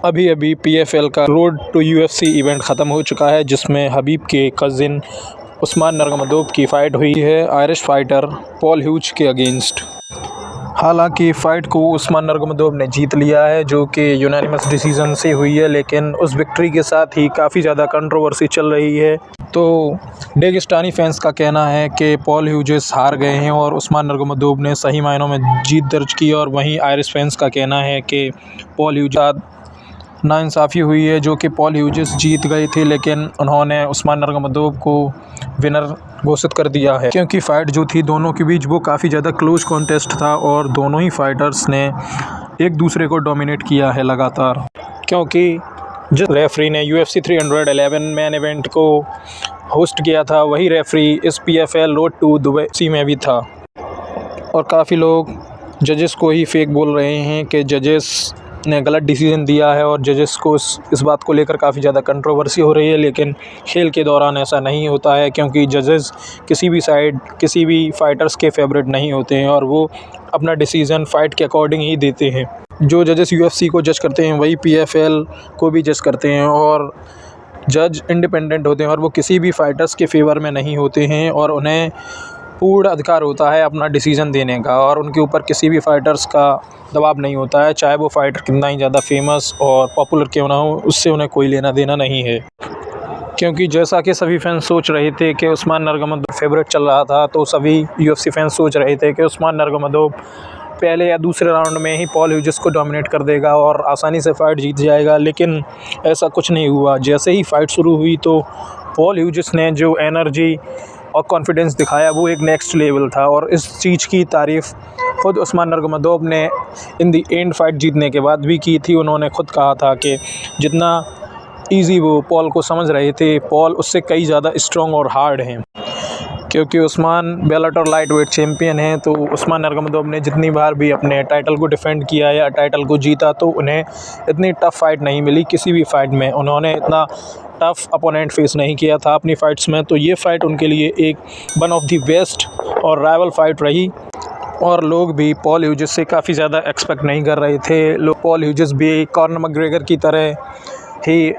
अभी अभी PFL का रोड टू UFC इवेंट ख़त्म हो चुका है, जिसमें हबीब के कज़िन उस्मान नरगमदोव की फ़ाइट हुई है आयरिश फाइटर पॉल ह्यूज के अगेंस्ट। हालांकि फ़ाइट को उस्मान नरगमदोव ने जीत लिया है, जो कि यूनानिमस डिसीजन से हुई है, लेकिन उस विक्ट्री के साथ ही काफ़ी ज़्यादा कंट्रोवर्सी चल रही है। तो डेगिस्तानी फैंस का कहना है कि पॉल ह्यूजेस हार गए हैं और उस्मान नरगमदोव ने सही मायनों में जीत दर्ज की, और वहीं आयरिश फैंस का कहना है कि पॉल ह्यूज नाइंसाफ़ी हुई है, जो कि पॉल ह्यूजेस जीत गए थे, लेकिन उन्होंने उस्मान नरगमदोव को विनर घोषित कर दिया है, क्योंकि फ़ाइट जो थी दोनों के बीच वो काफ़ी ज़्यादा क्लोज कॉन्टेस्ट था और दोनों ही फाइटर्स ने एक दूसरे को डोमिनेट किया है लगातार। क्योंकि जिस रेफरी ने UFC 311 मैन इवेंट को होस्ट किया था, वही रेफरी इस PFL रोड टू दुबई में भी था, और काफ़ी लोग जजेस को ही फेक बोल रहे हैं कि जजेस ने गलत डिसीजन दिया है, और जजेस को इस बात को लेकर काफ़ी ज़्यादा कंट्रोवर्सी हो रही है। लेकिन खेल के दौरान ऐसा नहीं होता है, क्योंकि जजेस किसी भी साइड किसी भी फाइटर्स के फेवरेट नहीं होते हैं, और वो अपना डिसीज़न फ़ाइट के अकॉर्डिंग ही देते हैं। जो जजेस UFC को जज करते हैं वही PFL को भी जज करते हैं, और जज इंडिपेंडेंट होते हैं और वो किसी भी फाइटर्स के फेवर में नहीं होते हैं, और उन्हें पूर्ण अधिकार होता है अपना डिसीज़न देने का, और उनके ऊपर किसी भी फाइटर्स का दबाव नहीं होता है, चाहे वो फाइटर कितना ही ज़्यादा फेमस और पॉपुलर क्यों ना हो, उससे उन्हें कोई लेना देना नहीं है। क्योंकि जैसा कि सभी फैंस सोच रहे थे कि उस्मान नरगमदोव फेवरेट चल रहा था, तो सभी UFC फैंस सोच रहे थे कि उस्मान नरगमदोव पहले या दूसरे राउंड में ही पॉल ह्यूजेस को डोमिनेट कर देगा और आसानी से फ़ाइट जीत जाएगा, लेकिन ऐसा कुछ नहीं हुआ। जैसे ही फ़ाइट शुरू हुई तो पॉल ह्यूजेस ने जो एनर्जी और कॉन्फिडेंस दिखाया वो एक नेक्स्ट लेवल था, और इस चीज़ की तारीफ़ ख़ुद उस्मान नरगमदोव ने इन दी एंड फ़ाइट जीतने के बाद भी की थी। उन्होंने ख़ुद कहा था कि जितना ईज़ी वो पॉल को समझ रहे थे, पॉल उससे कई ज़्यादा स्ट्रॉन्ग और हार्ड हैं, क्योंकि उस्मान बेलाटर लाइट वेट चैम्पियन हैं। तो उस्मान नरगमदोव ने जितनी बार भी अपने टाइटल को डिफेंड किया या टाइटल को जीता, तो उन्हें इतनी टफ़ फाइट नहीं मिली किसी भी फाइट में। उन्होंने इतना टफ़ अपोनेंट फेस नहीं किया था अपनी फ़ाइट्स में, तो ये फ़ाइट उनके लिए एक वन ऑफ द बेस्ट और राइवल फ़ाइट रही, और लोग भी पॉल ह्यूजेस से काफ़ी ज़्यादा एक्सपेक्ट नहीं कर रहे थे। लोग पॉल ह्यूजेस भी कॉनर मैकग्रेगर की तरह ही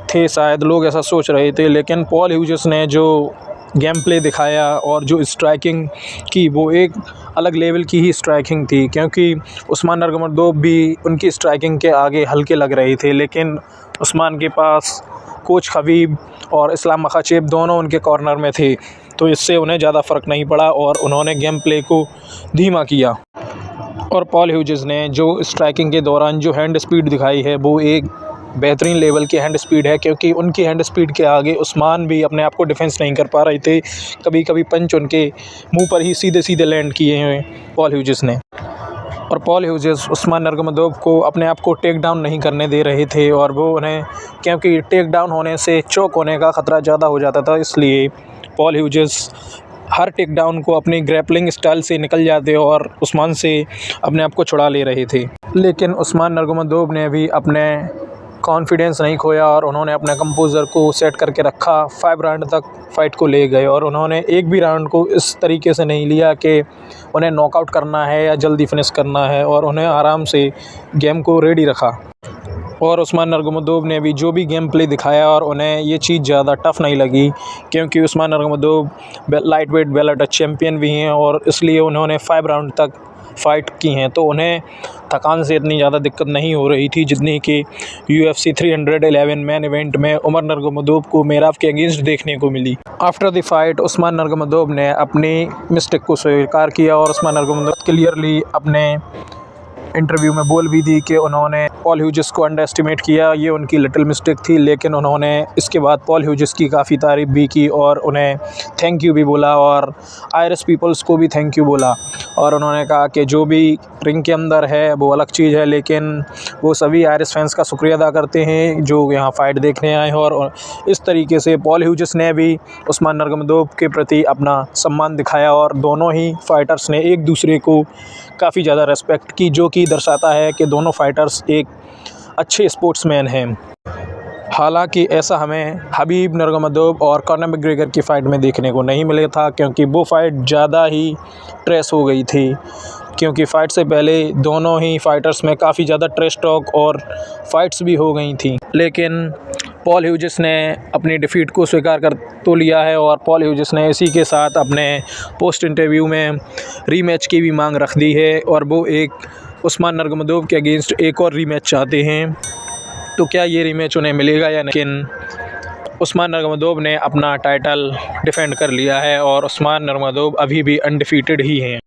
थे, शायद लोग ऐसा सोच रहे थे, लेकिन पॉल ह्यूजेस ने जो गेम प्ले दिखाया और जो स्ट्राइकिंग की, वो एक अलग लेवल की ही स्ट्राइकिंग थी, क्योंकि उस्मान नरगमदोव भी उनकी स्ट्राइकिंग के आगे हल्के लग रहे थे, लेकिन उस्मान के पास कोच खबीब और इस्लाम मखाचेब दोनों उनके कॉर्नर में थे, तो इससे उन्हें ज़्यादा फ़र्क नहीं पड़ा और उन्होंने गेम प्ले को धीमा किया। और पॉल ह्यूजेस ने जो स्ट्राइकिंग के दौरान जो हैंड स्पीड दिखाई है, वो एक बेहतरीन लेवल की हैंड स्पीड है, क्योंकि उनकी हैंड स्पीड के आगे उस्मान भी अपने आप को डिफेंस नहीं कर पा रहे थे। कभी कभी पंच उनके मुंह पर ही सीधे सीधे लैंड किए हैं पॉल ह्यूजेस ने, और पॉल ह्यूजेस उस्मान नरगमदोव को अपने आप को टेक डाउन नहीं करने दे रहे थे, और वो उन्हें, क्योंकि टेक डाउन होने से चोक होने का ख़तरा ज़्यादा हो जाता था, इसलिए पॉल ह्यूजेस हर टेक डाउन को अपनी ग्रैपलिंग स्टाइल से निकल जाते और उस्मान से अपने आप को छुड़ा ले रहे थे। लेकिन उस्मान नरगमदोव ने भी अपने कॉन्फिडेंस नहीं खोया, और उन्होंने अपने कंपोज़र को सेट करके रखा। 5 राउंड तक फ़ाइट को ले गए, और उन्होंने एक भी राउंड को इस तरीके से नहीं लिया कि उन्हें नॉकआउट करना है या जल्दी फिनिश करना है, और उन्हें आराम से गेम को रेडी रखा। और उस्मान नरगमदोव ने भी जो भी गेम प्ले दिखाया, और उन्हें ये चीज़ ज़्यादा टफ़ नहीं लगी, क्योंकि उस्मान नरगमदोव लाइट वेट बेलाटर चैम्पियन भी हैं, और इसलिए उन्होंने 5 राउंड तक फ़ाइट की हैं, तो उन्हें थकान से इतनी ज़्यादा दिक्कत नहीं हो रही थी जितनी कि UFC 311 मैन इवेंट में उमर नरगमदोव को मेराव के अगेंस्ट देखने को मिली। आफ्टर द फाइट उस्मान नरगमदोव ने अपनी मिस्टेक को स्वीकार किया, और उस्मान नरगमदोव क्लियरली अपने इंटरव्यू में बोल भी दी कि उन्होंने पॉल ह्यूजेस को अंडर एस्टिमेट किया, ये उनकी लिटिल मिस्टेक थी। लेकिन उन्होंने इसके बाद पॉल ह्यूजेस की काफ़ी तारीफ़ भी की, और उन्हें थैंक यू भी बोला, और आयरिश पीपल्स को भी थैंक यू बोला, और उन्होंने कहा कि जो भी रिंग के अंदर है वो अलग चीज़ है, लेकिन वो सभी आयरिश फैंस का शुक्रिया अदा करते हैं जो यहाँ फ़ाइट देखने आए हैं। और इस तरीके से पॉल ह्यूजेस ने भी उस्मान नरगमदोव के प्रति अपना सम्मान दिखाया, और दोनों ही फाइटर्स ने एक दूसरे को काफ़ी ज़्यादा रेस्पेक्ट की, जो कि दर्शाता है कि दोनों फाइटर्स एक अच्छे स्पोर्ट्समैन हैं। हालांकि ऐसा हमें हबीब नरगमदोव और कॉनर मैकग्रेगर की फ़ाइट में देखने को नहीं मिला था, क्योंकि वो फ़ाइट ज़्यादा ही ट्रेस हो गई थी, क्योंकि फ़ाइट से पहले दोनों ही फाइटर्स में काफ़ी ज़्यादा ट्रेश टॉक और फाइट्स भी हो गई थी, लेकिन पॉल ह्यूजिस ने अपनी डिफ़ीट को स्वीकार कर तो लिया है और पॉल ह्यूजिस ने इसी के साथ अपने पोस्ट इंटरव्यू में रीमैच की भी मांग रख दी है और वो एक उस्मान नरगमदोव के अगेंस्ट एक और रीमैच चाहते हैं। तो क्या ये रीमैच उन्हें मिलेगा या नहीं? लेकिन उस्मान नरगमदोव ने अपना टाइटल डिफेंड कर लिया है और उस्मान नरगमदोव अभी भी अनडिफीटेड ही हैं।